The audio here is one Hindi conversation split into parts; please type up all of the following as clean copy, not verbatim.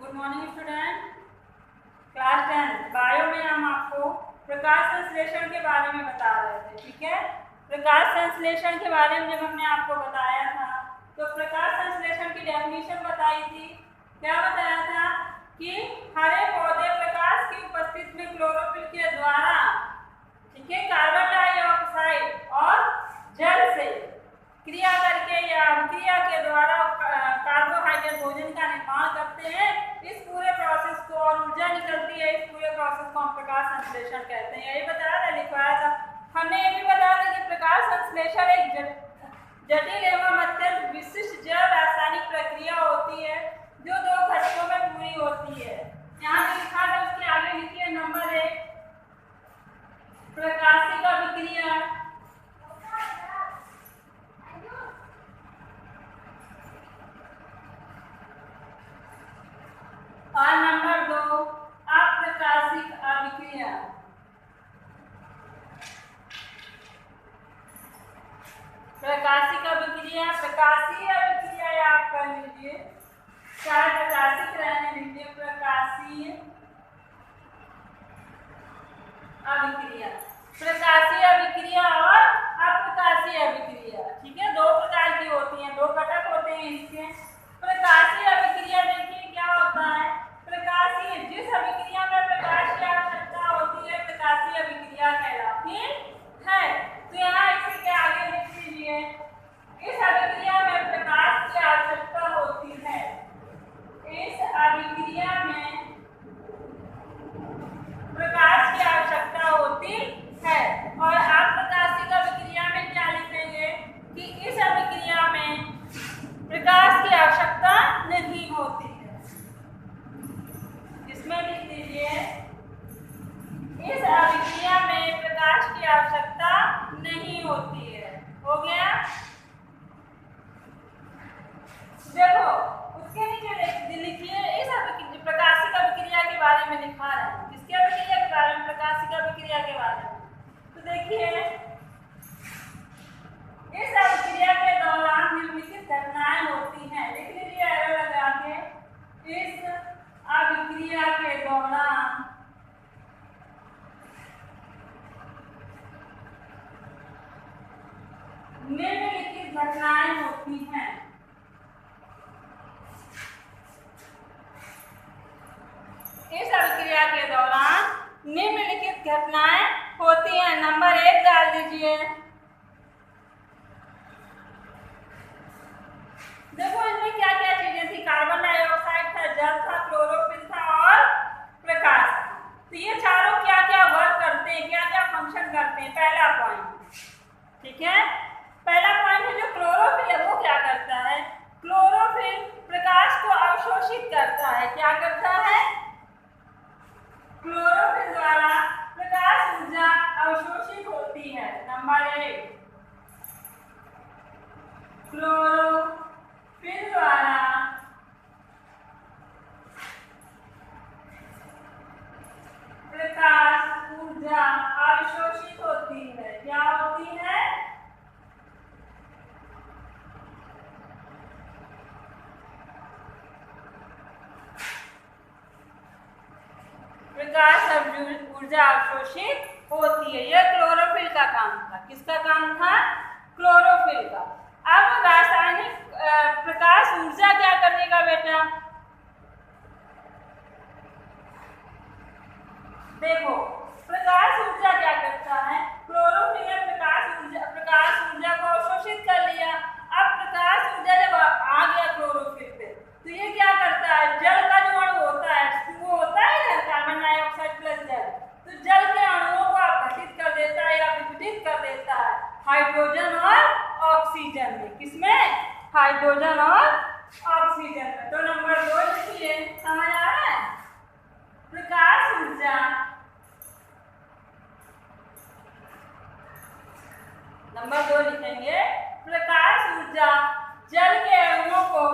Good morning student. Class 10 bio में हम आपको प्रकाश संश्लेषण के बारे में बता रहे थे। ठीक है, प्रकाश संश्लेषण के बारे में जब हमने आपको बताया था तो प्रकाश संश्लेषण की डेफिनेशन बताई थी। क्या बताया था कि हरे पौधे प्रकाश की उपस्थिति में क्लोरोफिल के द्वारा, ठीक है, कार्बन डाइऑक्साइड और जल से क्रिया करके या अभिक्रिया के द्वारा कार्बोहाइड्रेट भोजन का निर्माण करते हैं। इस पूरे प्रोसेस को और ऊर्जा निकलती है, इस पूरे प्रोसेस को हम प्रकाश संश्लेषण कहते हैं। यही बताया था, लिखवाया था हमने। ये भी बताया था कि प्रकाश संश्लेषण एक जटिल एवं अत्यंत विशिष्ट जैव रासायनिक प्रक्रिया होती है जो 2 घटकों में पूरी होती है। यहाँ पे लिखा था, उसके आगे लिखिए नंबर 1 प्रकाशिक अभिक्रिया, और नंबर 2 अप्रकाशिक अभिक्रिया। प्रकाशिक अभिक्रिया, प्रकाशीय अभिक्रिया याद कर लीजिए, चाहे प्रकाशिक रहने दीजिए। प्रकाशीय अभिक्रिया, प्रकाशीय अभिक्रिया और अप्रकाशीय अभिक्रिया, ठीक है, 2 प्रकार की होती हैं, 2 घटक होते हैं इसके। प्रकाशीय अभिक्रिया देखिए क्या होता है। प्रकाशीय, जिस अभिक्रिया में प्रकाश की आवश्यकता होती है प्रकाशीय अभिक्रिया कहलाती है। तो यहाँ इसी के आगे लिख लीजिए, इस अभिक्रिया में प्रकाश की आवश्यकता होती है। इस अभिक्रिया में प्रकाश की आवश्यकता होती है। और अप्रकाशिक अभिक्रिया में क्या लिखेंगे कि इस अभिक्रिया में प्रकाश की आवश्यकता नहीं होती है। इसमें लिख दीजिए, इस अभिक्रिया में प्रकाश की आवश्यकता नहीं होती है। हो गया। देखो उसके नीचे लिखिए, इस प्रकाशिक अभिक्रिया के बारे में लिखा है। किसकी अभिक्रिया के बारे में? प्रकाशिक अभिक्रिया के बारे में। तो देखिए, इस अभिक्रिया के दौरान निम्नलिखित घटनाएं होती हैं। लिख लीजिए एरो लगा के, इस अभिक्रिया के दौरान निम्नलिखित घटनाएं होती हैं। इस अभिक्रिया के दौरान निम्नलिखित घटनाएं होती हैं। नंबर 1 डाल दीजिए। देखो इनमें क्या क्या चीजें थी। कार्बन डाइऑक्साइड था, जल था, क्लोरोफिल था और प्रकाश था। तो ये चारों क्या क्या वर्क करते हैं, क्या क्या फंक्शन करते हैं। पहला पॉइंट, ठीक है, पहला पॉइंट है जो क्लोरोफिल है, वो क्या करता है? क्लोरोफिल प्रकाश को अवशोषित करता है। क्या करता है? क्लोरोफिल द्वारा प्रकाश ऊर्जा अवशोषित होती है। नंबर 1 क्लोरोफिल द्वारा प्रकाश ऊर्जा अवशोषित होती है। क्या होती है? प्रकाश ऊर्जा अवशोषित होती है। यह क्लोरोफिल का काम था। किसका काम था? क्लोरोफिल का। अब रासायनिक प्रकाश ऊर्जा क्या करेगा बेटा? देखो प्रकाश ऊर्जा क्या करता है? क्लोरोफिल ने प्रकाश ऊर्जा को अवशोषित कर लिया। अब प्रकाश ऊर्जा जब आ गया क्लोरोफिल पे, तो ये क्या करता है? जल का जो अणु होता है, वो होता है ना कार्बन डाइऑक्साइड प्लस जल, तो जल के अणुओं को अपघटित कर देता है या विघटित कर देता है हाइड्रोजन और ऑक्सीजन में। किसमें? हाइड्रोजन और ऑक्सीजन में। तो नंबर 2 लिखिए, समझ आ रहा है? प्रकाश ऊर्जा, नंबर 2 लिखेंगे, प्रकाश ऊर्जा जल के अणुओं को,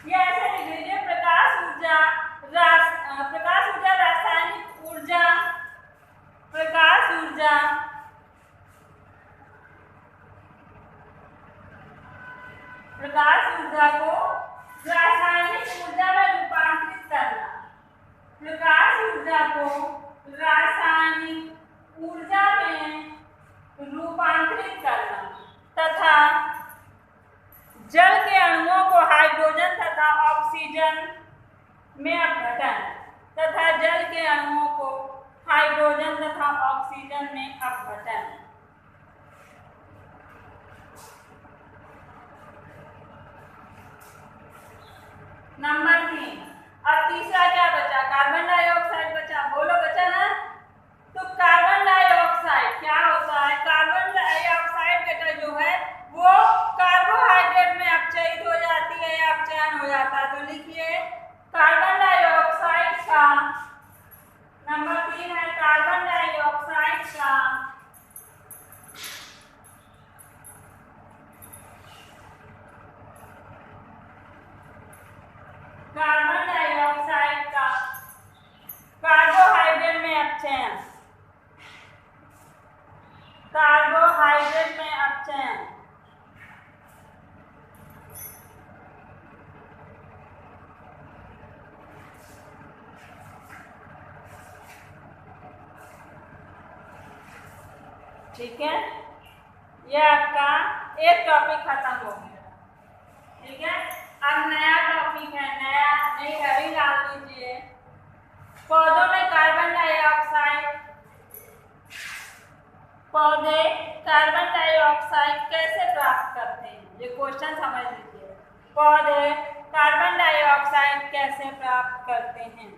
ये ऐसे लिख लीजिए, प्रकाश ऊर्जा रासायनिक ऊर्जा, प्रकाश ऊर्जा को रासायनिक ऊर्जा में रूपांतरित करना, प्रकाश ऊर्जा को रासायनिक ऊर्जा में रूपांतरित करना तथा जल के अणुओं को हाइड्रोजन तथा ऑक्सीजन में अपघटन तथा जल के अणुओं को हाइड्रोजन तथा ऑक्सीजन में अपघटन। नंबर 3। अब तीसरा क्या बचा? कार्बन डाइऑक्साइड बचा। बोलो, बचा ना? तो कार्बन डाइऑक्साइड क्या होता है? कार्बन डाइऑक्साइड बेटा जो है वो कार्बोहाइड्रेट में अपचयित हो जाती है या अपचयन हो जाता है। तो लिखिए कार्बन डाइऑक्साइड का नंबर 3 है कार्बन डाइऑक्साइड का कार्बोहाइड्रेट में अपचयन, कार्बोहाइड्रेट में अपचयन। ठीक है, ये आपका एक टॉपिक खत्म हो गया। ठीक है, अब नया टॉपिक है, नई हेडिंग डाल दीजिए। पौधों में कार्बन डाइऑक्साइड, पौधे कार्बन डाइऑक्साइड कैसे प्राप्त करते हैं? ये क्वेश्चन समझ लीजिए। पौधे कार्बन डाइऑक्साइड कैसे प्राप्त करते हैं?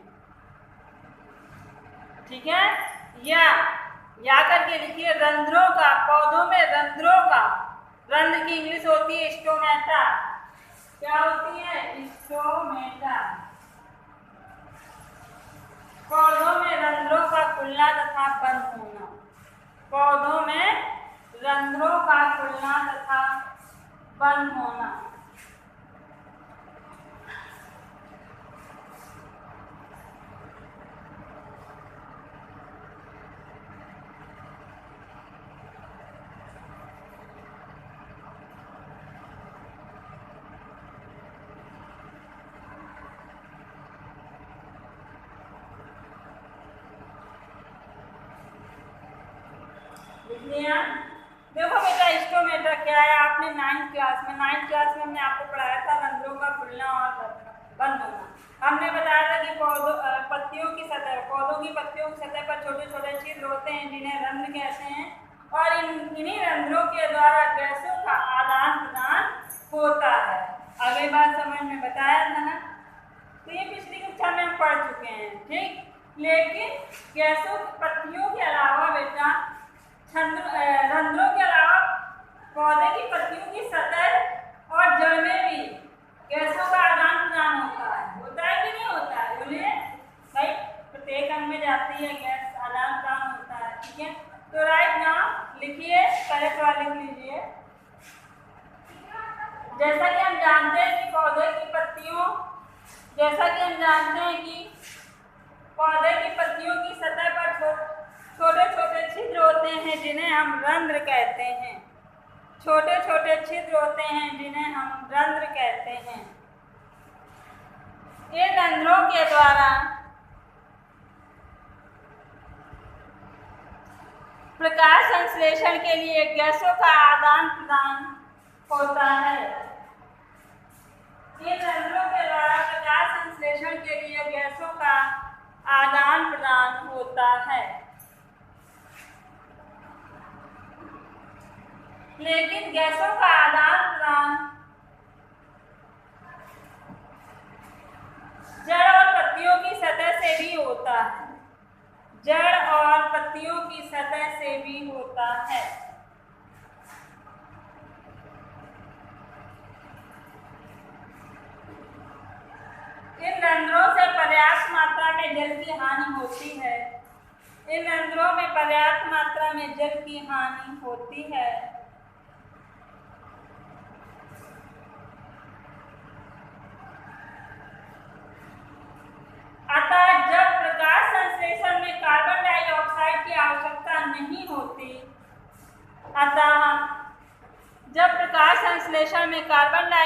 ठीक है, या करके लिखिए रंध्रों का, पौधों में रंध्रों का, रंध्र की इंग्लिश होती है स्टोमेटा। क्या होती है? स्टोमेटा। पौधों में रंध्रों का खुलना तथा बंद होना, पौधों में रंध्रों का खुलना तथा बंद होना। देखो बेटा स्टोमेटा क्या है? आपने 9th क्लास में हमने आपको पढ़ाया था रंध्रों का खुलना और बंद होना। हमने बताया था कि पौधों की पत्तियों की सतह पर छोटे छोटे छिद्र होते हैं जिन्हें रंध्र कहते हैं और इन्हीं रंध्रों के द्वारा गैसों का आदान प्रदान होता है। अगली बात समझ में बताया था ना? तो ये पिछली कक्षा में हम पढ़ चुके हैं। ठीक, लेकिन गैसों पत्तियों के अलावा बेटा रंध्रों के अलावा पौधे की पत्तियों की सतह और जड़ में भी गैसों का आदान प्रदान होता है कि नहीं होता है? बोलिए भाई, प्रत्येक अंग में जाती है गैस, आदान प्रदान होता है। ठीक है, तो राइट नाउ लिखिए, पहले सवाल लिख लीजिए। जैसा कि हम जानते हैं कि पौधे की पत्तियों की सतह पर छोटे छोटे छिद्र होते हैं जिन्हें हम रंध्र कहते हैं। छोटे छोटे छिद्र होते हैं जिन्हें हम रंध्र कहते हैं। इन रंध्रों के द्वारा प्रकाश संश्लेषण के लिए गैसों का आदान प्रदान होता है। इन रंध्रों के द्वारा प्रकाश संश्लेषण के लिए गैसों का आदान प्रदान होता है। लेकिन गैसों का आदान प्रदान जड़ और पत्तियों की सतह से भी होता है। जड़ और पत्तियों की सतह से भी होता है। इन रंध्रों से पर्याप्त मात्रा में जल की हानि होती है। इन रंध्रों में पर्याप्त मात्रा में जल की हानि होती है। अतः जब प्रकाश संश्लेषण में कार्बन डाइऑक्साइड की आवश्यकता नहीं होती,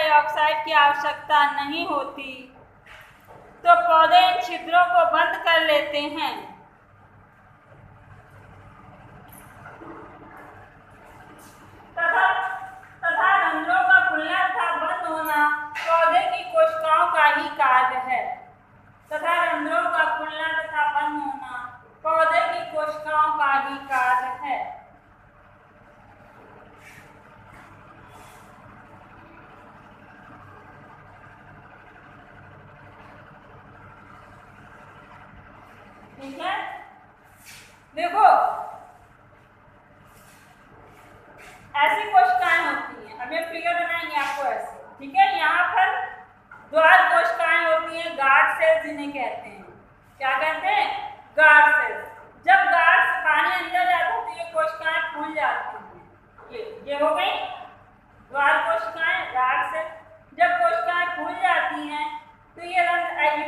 डाइऑक्साइड की आवश्यकता नहीं होती तो पौधे इन छिद्रों को बंद कर लेते हैं। तथा रंध्रों का खुलना तथा बंद होना पौधे की कोशिकाओं का ही कार्य है। तथा रंध्रों का खुलना तथा बंद होना पौधे की कोशिकाओं का ही कार्य है। ठीक है, देखो ऐसी कोशिकाएं होती हैं। अभी हम फिगर बनाएंगे आपको ऐसे, ठीक है। यहाँ पर द्वार कोशिकाएं होती हैं, गार्ड सेल्स जिन्हें कहते हैं। क्या कहते हैं? Guard cells. जब गार्ड से पानी अंदर जाता है तो ये कोशिकाएं फूल जाती हैं। ये हो गई द्वार कोशिकाएं, गार्ड सेल्स। जब कोशिकाएं फूल जाती हैं तो ये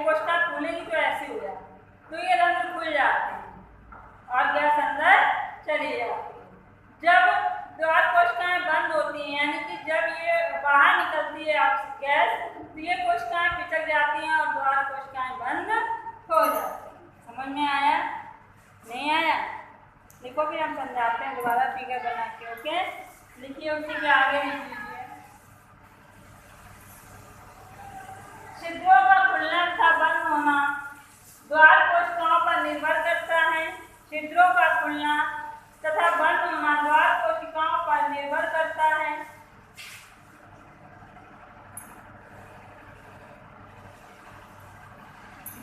कोशिकाएं फूलेंगी तो ऐसे हो जाती है, तो ये रंध्र खुल जाते हैं और गैस अंदर चली जाती है। जब द्वार कोशिकाएं बंद होती हैं, यानी कि जब ये बाहर निकलती है गैस, तो ये कोशिकाएं पिचक जाती हैं और द्वार कोशिकाएं बंद हो जाती हैं। समझ में आया? नहीं आया? देखो फिर हम समझाते हैं दोबारा फिगर बना के। ओके, लिखिए, उसी के आगे लिख लीजिए। छिद्रों का खुलना तथा बंद होना द्वार कोशिकाओं पर निर्भर करता है। छिद्रों का खुलना तथा बंद होना द्वार कोशिकाओं पर निर्भर करता है।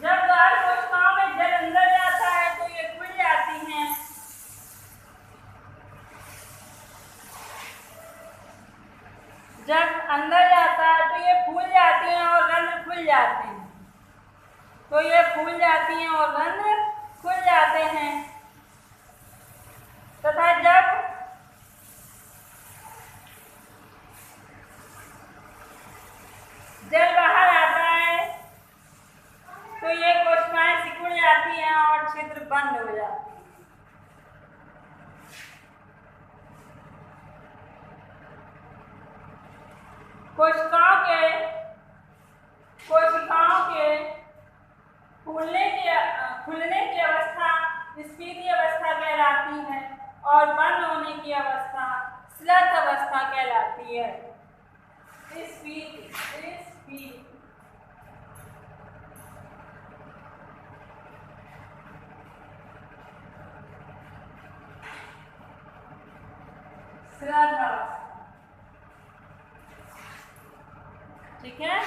जब द्वार कोशिकाओं में जल अंदर जाता है तो ये खुल जाती हैं। जब अंदर जाता है तो ये फूल जाती हैं और रंध्र खुल जाते हैं। तो ये फूल जाती हैं और रंध्र खुल जाते हैं। तथा जब जल बाहर आता है तो ये कोशिकाएं सिकुड़ जाती हैं और छिद्र बंद हो जाती हैं। कोशिकाओं के खुलने की अवस्था स्फीति अवस्था कहलाती है और बंद होने की अवस्था स्लथ अवस्था कहलाती है। स्फीति स्लथ अवस्था। ठीक है,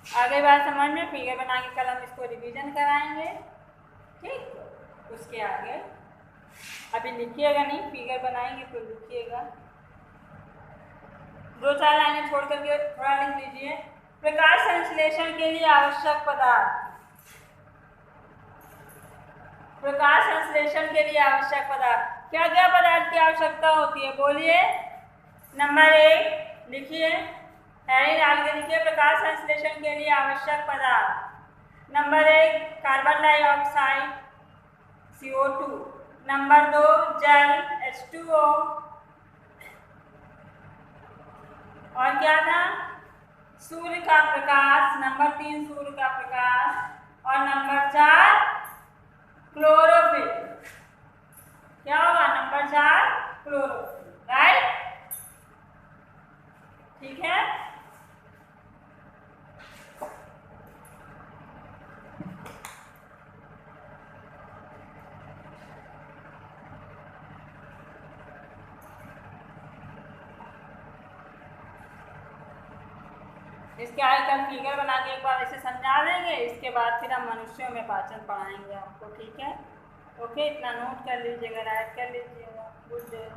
आगे बात समझ में। फिगर बना के कल हम इसको रिवीजन कराएंगे। ठीक, उसके आगे अभी लिखिएगा नहीं, फिगर बनाएंगे तो लिखिएगा। 2-4 लाइनें छोड़ करके थोड़ा लिख लीजिए। प्रकाश संश्लेषण के लिए आवश्यक पदार्थ। प्रकाश संश्लेषण के लिए आवश्यक पदार्थ, क्या क्या पदार्थ की आवश्यकता होती है? बोलिए। नंबर 1 लिखिए, हैरी डाल के लिखिए, प्रकाश संश्लेषण के लिए आवश्यक पदार्थ। Number 1 carbon dioxide CO2। Number 2 जल H2O। और क्या था? सूर्य का प्रकाश। नंबर 3 सूर्य का प्रकाश। और नंबर 4 क्लोरोफिल। क्या होगा? Number 4 chlorophyll. राइट, ठीक है। इसके आगे कल फिगर बना के एक बार ऐसे समझा देंगे। इसके बाद फिर हम मनुष्यों में पाचन पढ़ाएंगे आपको। ठीक है, ओके, इतना नोट कर लीजिएगा, राइट कर लीजिएगा। Good day.